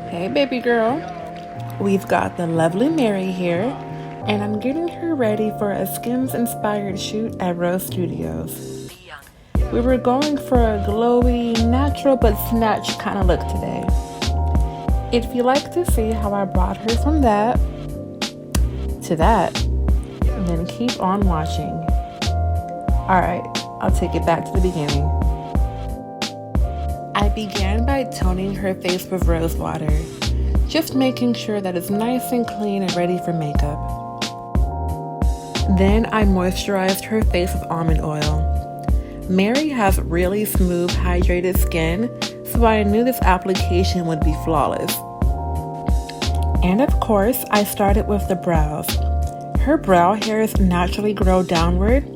Hey, baby girl. We've got the lovely Mary here, and I'm getting her ready for a Skims inspired shoot at Rose Studios. We were going for a glowy, natural but snatched kind of look today. If you like to see how I brought her from that to that, then keep on watching. Alright, I'll take it back to the beginning. I began by toning her face with rose water, just making sure that it's nice and clean and ready for makeup. Then I moisturized her face with almond oil. Mary has really smooth, hydrated skin, so I knew this application would be flawless. And of course, I started with the brows. Her brow hairs naturally grow downward,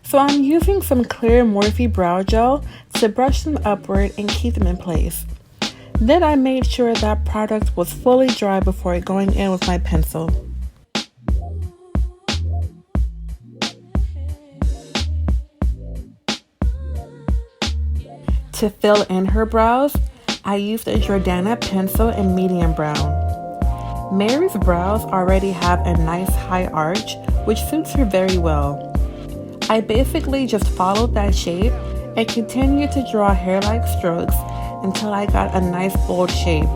so I'm using some clear Morphe brow gel to brush them upward and keep them in place. Then I made sure that product was fully dry before going in with my pencil. To fill in her brows, I used a Jordana pencil in medium brown. Mary's brows already have a nice high arch, which suits her very well. I basically just followed that shape and continued to draw hair-like strokes until I got a nice bold shape.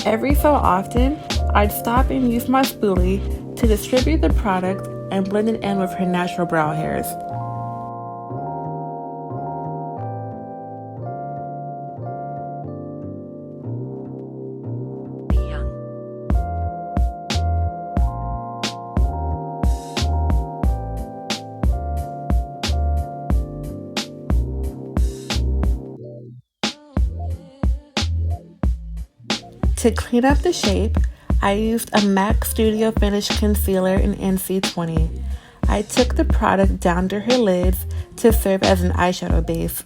Every so often, I'd stop and use my spoolie to distribute the product and blend it in with her natural brow hairs. To clean up the shape, I used a MAC Studio Finish Concealer in NC20. I took the product down to her lids to serve as an eyeshadow base.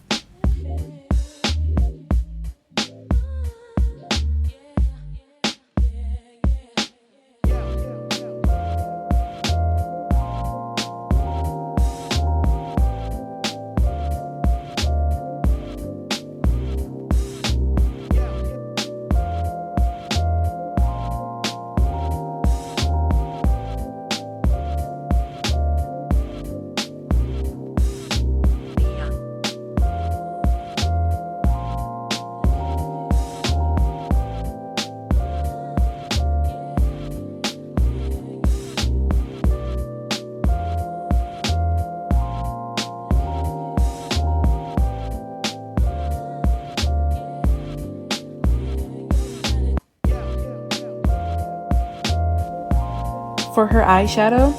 For her eyeshadow,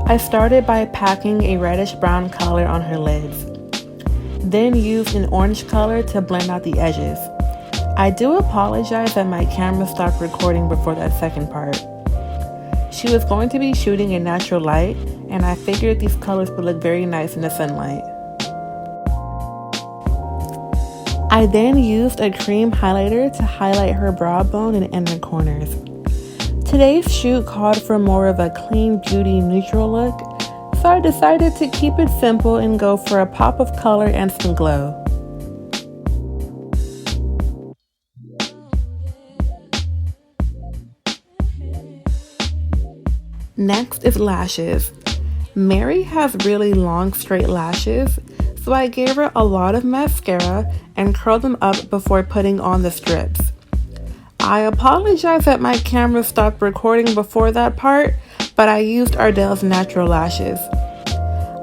I started by packing a reddish-brown color on her lids, then used an orange color to blend out the edges. I do apologize that my camera stopped recording before that second part. She was going to be shooting in natural light, and I figured these colors would look very nice in the sunlight. I then used a cream highlighter to highlight her brow bone and inner corners. Today's shoot called for more of a clean beauty neutral look, so I decided to keep it simple and go for a pop of color and some glow. Next is lashes. Mary has really long straight lashes, so I gave her a lot of mascara and curled them up before putting on the strips. I apologize that my camera stopped recording before that part, but I used Ardell's natural lashes.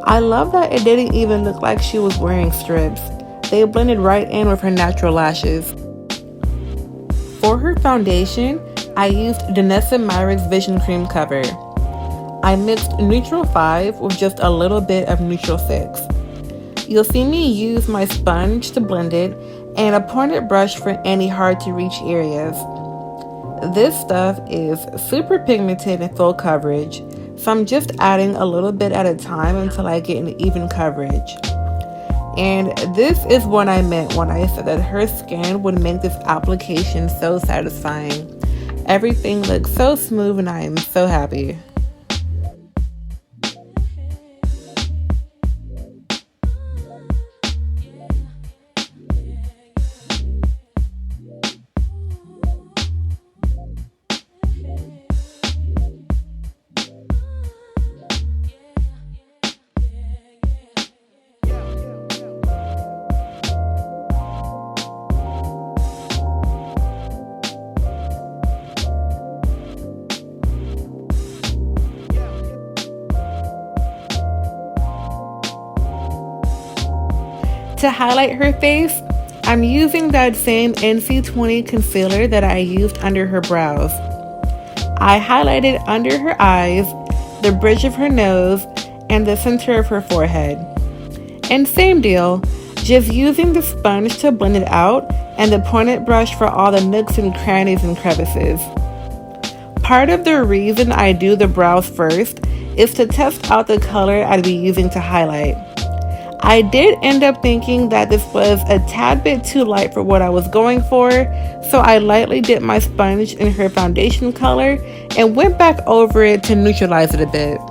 I love that it didn't even look like she was wearing strips. They blended right in with her natural lashes. For her foundation, I used Danessa Myricks Vision Cream Cover. I mixed Neutral 5 with just a little bit of Neutral 6. You'll see me use my sponge to blend it and a pointed brush for any hard to reach areas. This stuff is super pigmented and full coverage, so I'm just adding a little bit at a time until I get an even coverage. And this is what I meant when I said that her skin would make this application so satisfying. Everything looks so smooth and I am so happy. To highlight her face, I'm using that same NC20 concealer that I used under her brows. I highlighted under her eyes, the bridge of her nose, and the center of her forehead. And same deal, just using the sponge to blend it out and the pointed brush for all the nooks and crannies and crevices. Part of the reason I do the brows first is to test out the color I'd be using to highlight. I did end up thinking that this was a tad bit too light for what I was going for, so I lightly dipped my sponge in her foundation color and went back over it to neutralize it a bit.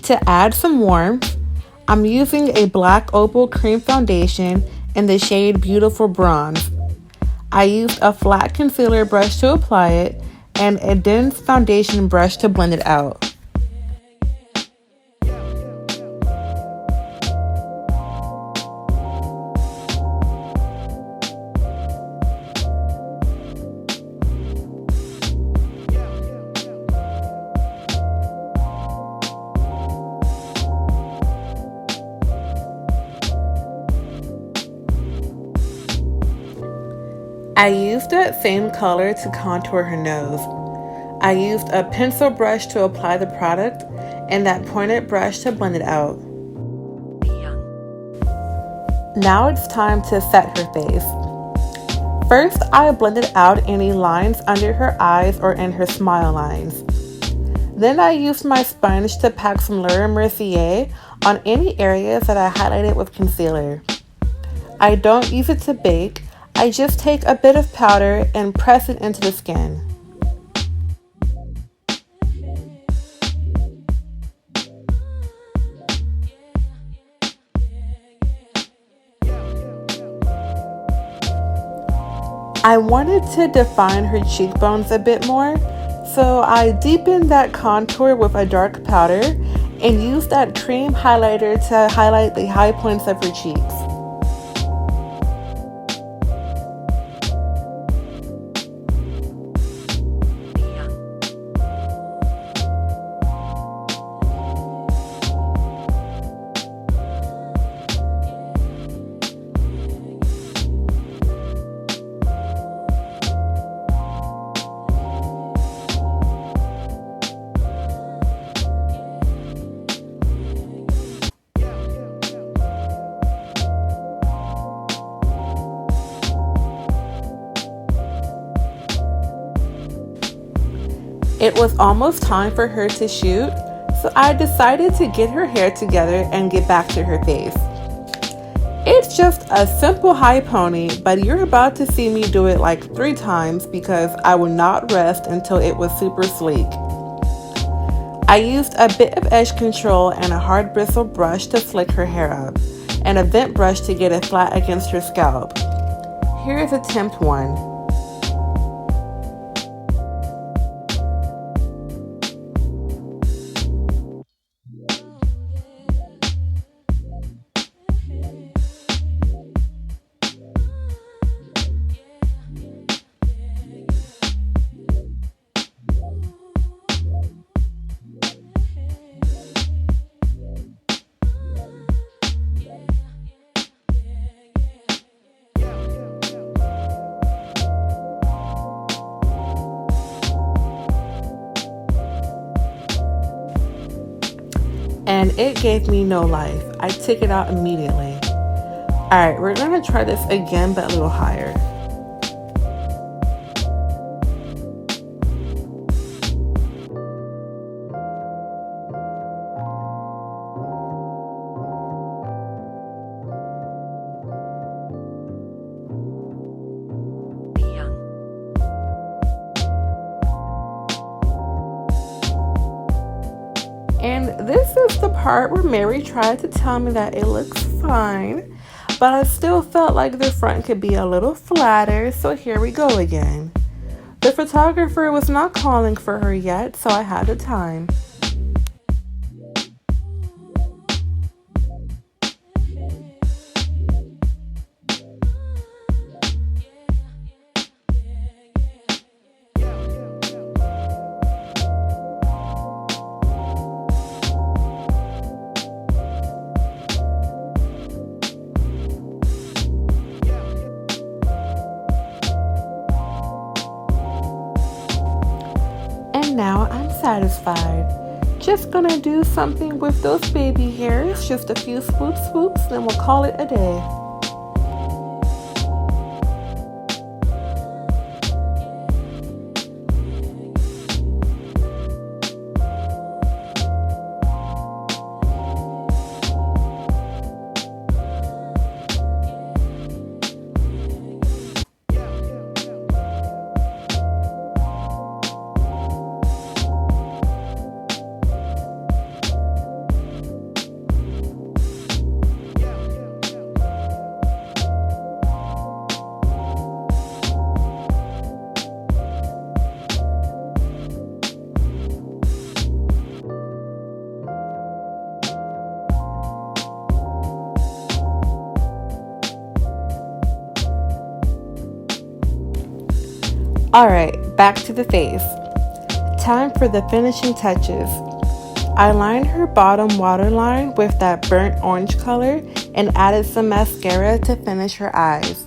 To add some warmth, I'm using a black opal cream foundation in the shade Beautiful Bronze. I used a flat concealer brush to apply it and a dense foundation brush to blend it out. I used that same color to contour her nose. I used a pencil brush to apply the product and that pointed brush to blend it out. Now it's time to set her face. First, I blended out any lines under her eyes or in her smile lines. Then I used my sponge to pack some Laura Mercier on any areas that I highlighted with concealer. I don't use it to bake. I just take a bit of powder and press it into the skin. I wanted to define her cheekbones a bit more, so I deepened that contour with a dark powder and used that cream highlighter to highlight the high points of her cheeks. It was almost time for her to shoot, so I decided to get her hair together and get back to her face. It's just a simple high pony, but you're about to see me do it like 3 times because I will not rest until it was super sleek. I used a bit of edge control and a hard bristle brush to flick her hair up, and a vent brush to get it flat against her scalp. Here is attempt 1. And it gave me no life. I took it out immediately. Alright, we're gonna try this again, but a little higher. And this is the part part where Mary tried to tell me that it looks fine, but I still felt like the front could be a little flatter, so here we go again. The photographer was not calling for her yet, so I had the time. And now I'm satisfied. Just gonna do something with those baby hairs, just a few swoops, then we'll call it a day. Alright, back to the face. Time for the finishing touches. I lined her bottom waterline with that burnt orange color and added some mascara to finish her eyes.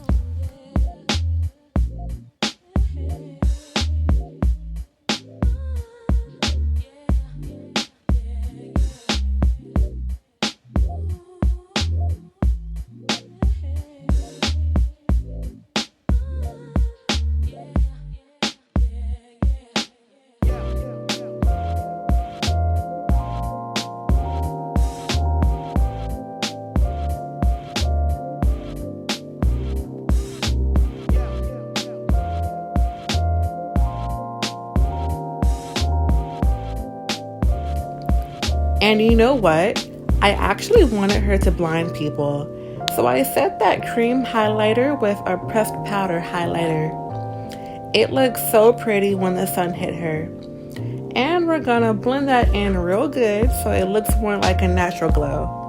And you know what? I actually wanted her to blind people, so I set that cream highlighter with a pressed powder highlighter. It looks so pretty when the sun hit her. And we're gonna blend that in real good so it looks more like a natural glow.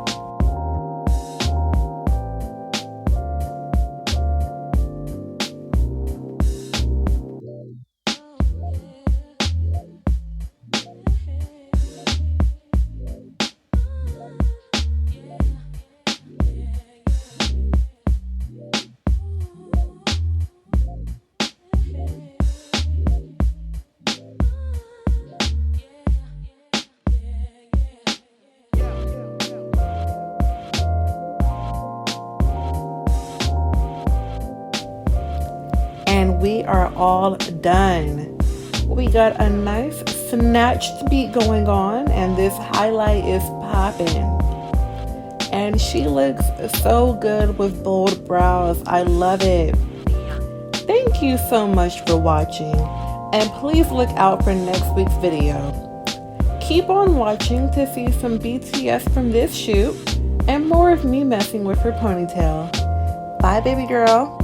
And we are all done. We got a nice snatched beat going on, and this highlight is popping. And she looks so good with bold brows. I love it. Thank you so much for watching, and please look out for next week's video. Keep on watching to see some BTS from this shoot and more of me messing with her ponytail. Bye, baby girl.